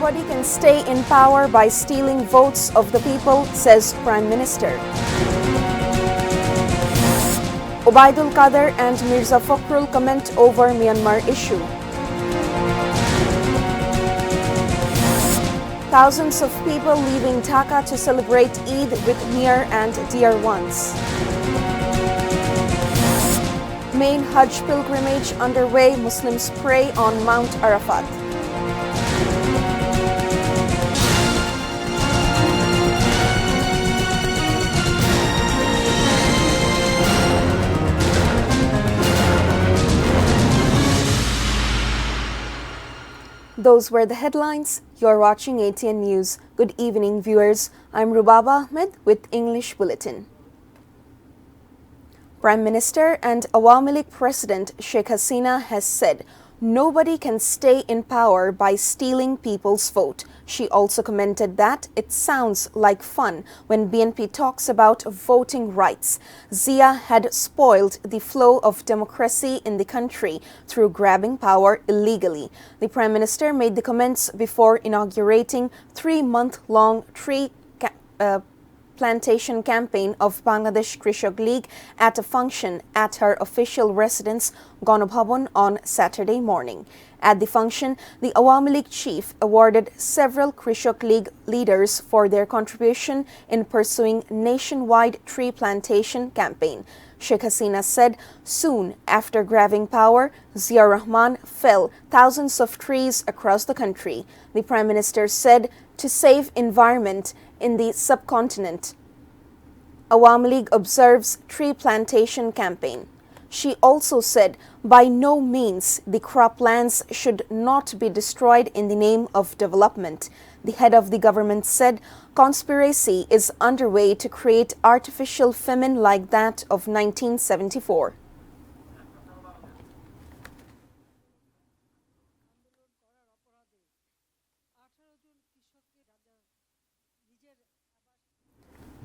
Nobody can stay in power by stealing votes of the people, says Prime Minister. Obaidul and Mirza Fakhrul comment over Myanmar issue. Thousands of people leaving Dhaka to celebrate Eid with near and dear ones. Main Hajj pilgrimage underway, Muslims pray on Mount Arafat. Those were the headlines. You're watching ATN News. Good evening, viewers. I'm Rubaba Ahmed with English Bulletin. Prime Minister and Awami League President Sheikh Hasina has said nobody can stay in power by stealing people's vote. She also commented that it sounds like fun when BNP talks about voting rights. Zia had spoiled the flow of democracy in the country through grabbing power illegally. The Prime Minister made the comments before inaugurating 3-month-long tree plantation campaign of Bangladesh Krishak League at a function at her official residence, Ganobhavan, on Saturday morning. At the function, the Awami League chief awarded several Krishak League leaders for their contribution in pursuing nationwide tree plantation campaign. Sheikh Hasina said soon after grabbing power, Zia Rahman fell thousands of trees across the country. The Prime Minister said to save environment in the subcontinent, Awami League observes tree plantation campaign. She also said by no means the croplands should not be destroyed in the name of development. The head of the government said conspiracy is underway to create artificial famine like that of 1974.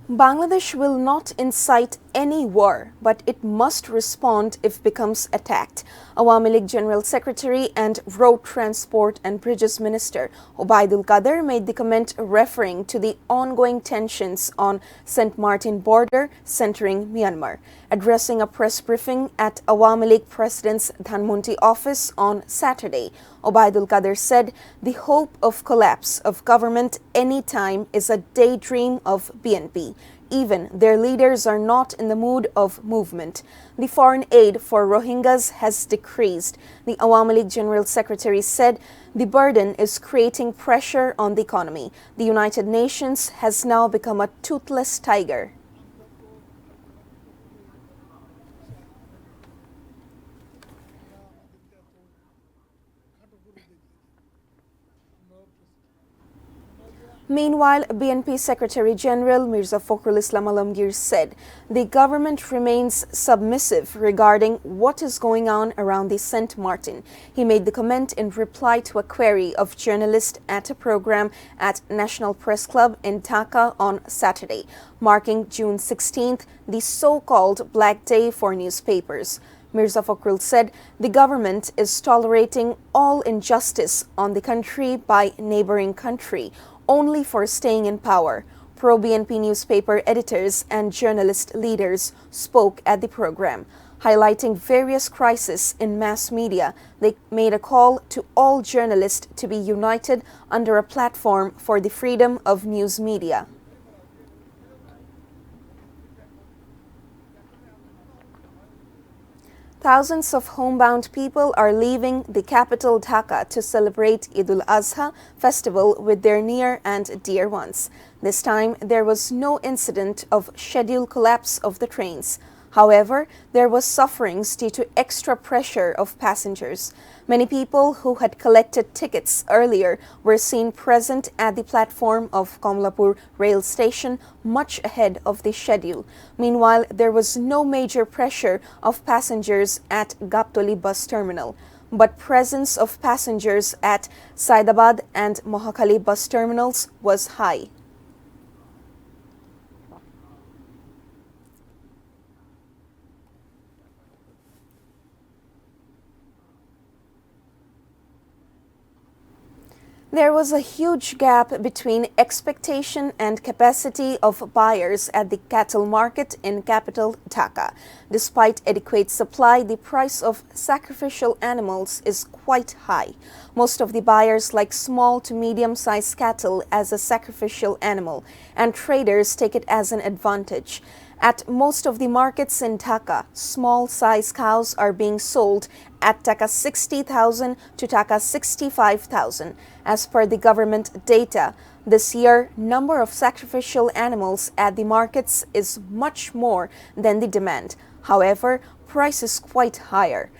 Bangladesh will not incite any war, but it must respond if becomes attacked. Awami League General Secretary and Road Transport and Bridges Minister Obaidul made the comment referring to the ongoing tensions on St. Martin border centering Myanmar. Addressing a press briefing at Awami League President's Dhanmonti office on Saturday, Obaidul said the hope of collapse of government anytime is a daydream of BNP. Even their leaders are not in the mood of movement. The foreign aid for Rohingyas has decreased. The Awami League General Secretary said the burden is creating pressure on the economy. The United Nations has now become a toothless tiger. Meanwhile, BNP Secretary General Mirza Fakhrul Islam Alamgir said the government remains submissive regarding what is going on around the St. Martin. He made the comment in reply to a query of journalists at a program at National Press Club in Dhaka on Saturday, marking June 16th, the so-called Black Day for newspapers. Mirza Fakhrul said the government is tolerating all injustice on the country by neighboring country only for staying in power. Pro-BNP newspaper editors and journalist leaders spoke at the program. Highlighting various crises in mass media, they made a call to all journalists to be united under a platform for the freedom of news media. Thousands of homebound people are leaving the capital Dhaka to celebrate Eid al-Azha festival with their near and dear ones. This time, there was no incident of schedule collapse of the trains. However, there was sufferings due to extra pressure of passengers. Many people who had collected tickets earlier were seen present at the platform of Komlapur rail station much ahead of the schedule. Meanwhile, there was no major pressure of passengers at Gaptoli bus terminal, but presence of passengers at Saidabad and Mohakali bus terminals was high. There was a huge gap between expectation and capacity of buyers at the cattle market in capital Dhaka. Despite adequate supply, the price of sacrificial animals is quite high. Most of the buyers like small to medium-sized cattle as a sacrificial animal, and traders take it as an advantage. At most of the markets in Dhaka, small-size cows are being sold at Taka 60,000 to Taka 65,000. As per the government data, this year, number of sacrificial animals at the markets is much more than the demand. However, price is quite higher.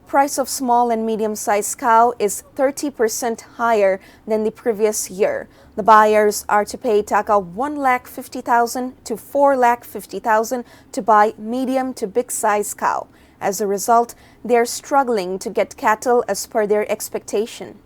Price of small and medium-sized cow is 30% higher than the previous year. The buyers are to pay Taka 1,50,000 to 4,50,000 to buy medium to big size cow. As a result, they are struggling to get cattle as per their expectation.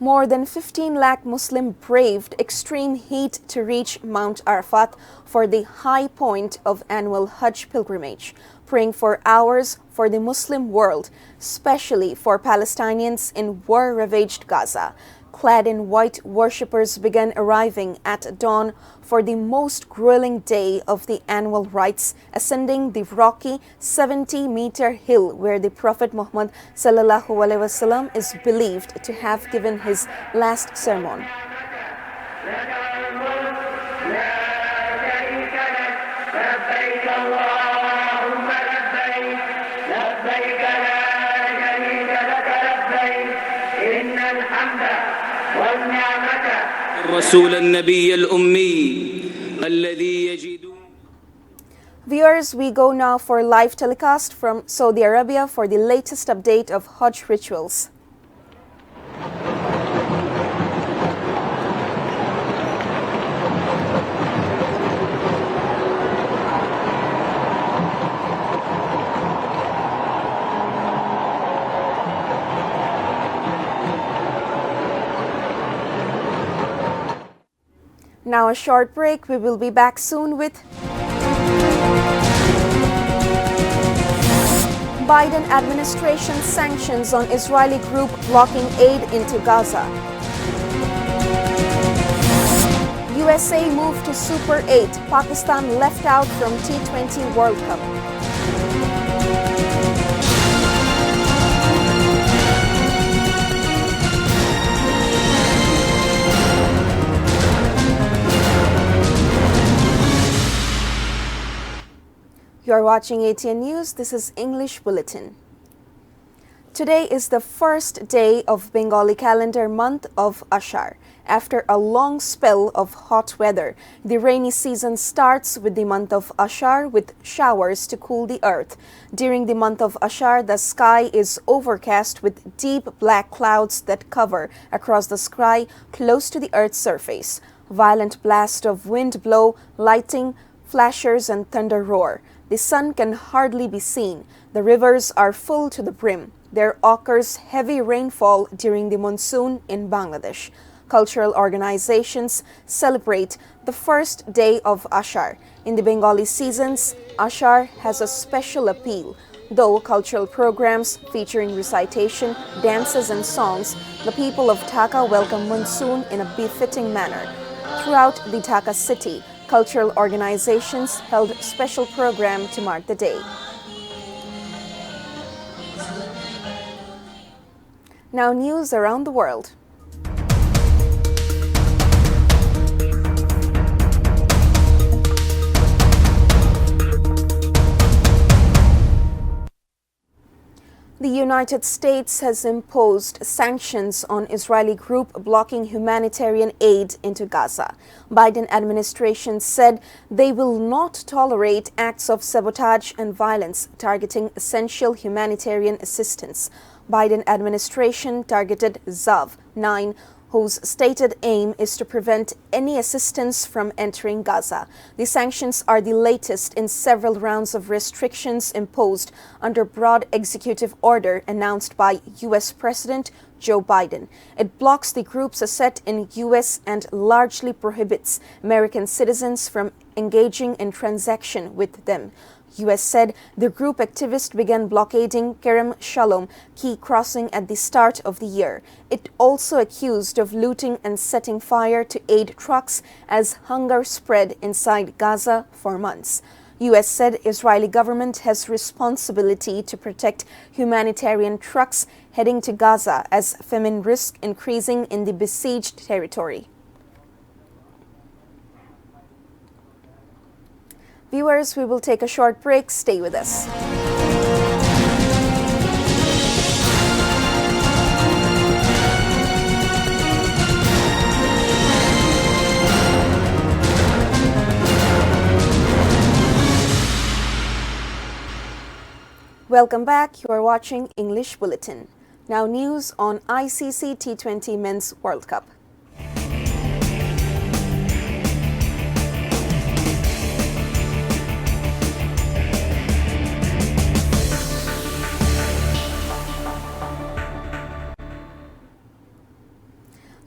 More than 15 lakh Muslims braved extreme heat to reach Mount Arafat for the high point of annual Hajj pilgrimage, praying for hours for the Muslim world, especially for Palestinians in war-ravaged Gaza. Clad in white, worshippers began arriving at dawn for the most grueling day of the annual rites, ascending the rocky 70-meter hill where the Prophet Muhammad ﷺ is believed to have given his last sermon. Viewers, we go now for live telecast from Saudi Arabia for the latest update of Hajj rituals. Now a short break. We will be back soon with Biden administration sanctions on Israeli group blocking aid into Gaza. USA moved to Super 8. Pakistan left out from T20 World Cup. You are watching ATN News. This is English Bulletin. Today is the first day of Bengali calendar month of Ashar. After a long spell of hot weather, the rainy season starts with the month of Ashar with showers to cool the earth. During the month of Ashar, the sky is overcast with deep black clouds that cover across the sky close to the earth's surface. Violent blasts of wind blow, lightning, flashers and thunder roar. The sun can hardly be seen. The rivers are full to the brim. There occurs heavy rainfall during the monsoon in Bangladesh. Cultural organizations celebrate the first day of Ashar. In the Bengali seasons, Ashar has a special appeal. Though cultural programs featuring recitation, dances and songs, the people of Dhaka welcome monsoon in a befitting manner. Throughout the Dhaka city, cultural organizations held special program to mark the day. Now news around the world. The United States has imposed sanctions on Israeli group blocking humanitarian aid into Gaza. Biden administration said they will not tolerate acts of sabotage and violence targeting essential humanitarian assistance. Biden administration targeted Zav 9, whose stated aim is to prevent any assistance from entering Gaza. The sanctions are the latest in several rounds of restrictions imposed under broad executive order announced by U.S. President Joe Biden. It blocks the group's asset in U.S. and largely prohibits American citizens from engaging in transaction with them. U.S. said the group activists began blockading Kerem Shalom Key crossing at the start of the year. It also accused of looting and setting fire to aid trucks as hunger spread inside Gaza for months. U.S. said Israeli government has responsibility to protect humanitarian trucks heading to Gaza as famine risk increasing in the besieged territory. Viewers, we will take a short break. Stay with us. Welcome back. You are watching English Bulletin. Now news on ICC T20 Men's World Cup.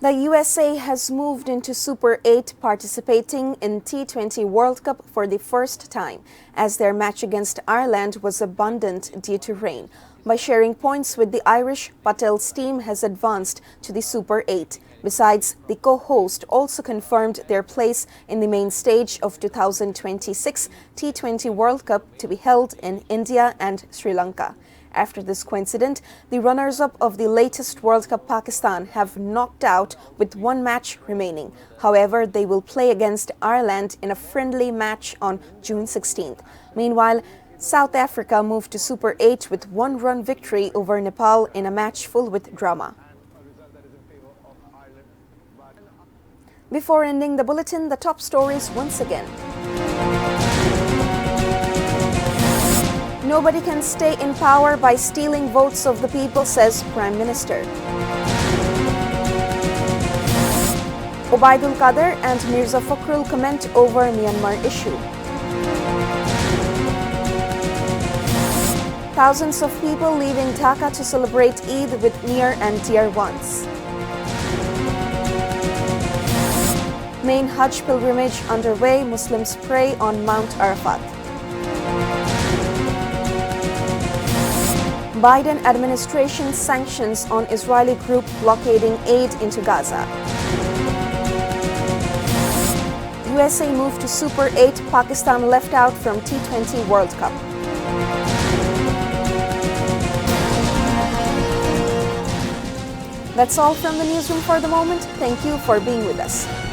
The USA has moved into Super 8, participating in T20 World Cup for the first time, as their match against Ireland was abundant due to rain. By sharing points with the Irish, Patel's team has advanced to the Super 8. Besides, the co-host also confirmed their place in the main stage of 2026 T20 World Cup to be held in India and Sri Lanka. After this coincidence, the runners-up of the latest World Cup, Pakistan, have knocked out with one match remaining. However, they will play against Ireland in a friendly match on June 16th. Meanwhile, South Africa moved to Super 8 with one-run victory over Nepal in a match full with drama. Before ending the bulletin, the top stories once again. Nobody can stay in power by stealing votes of the people, says Prime Minister. Obaidul and Mirza Fakhrul comment over Myanmar issue. Thousands of people leaving Dhaka to celebrate Eid with near and dear ones. Main Hajj pilgrimage underway, Muslims pray on Mount Arafat. Biden administration sanctions on Israeli group blockading aid into Gaza. USA moved to Super 8, Pakistan left out from T20 World Cup. That's all from the newsroom for the moment. Thank you for being with us.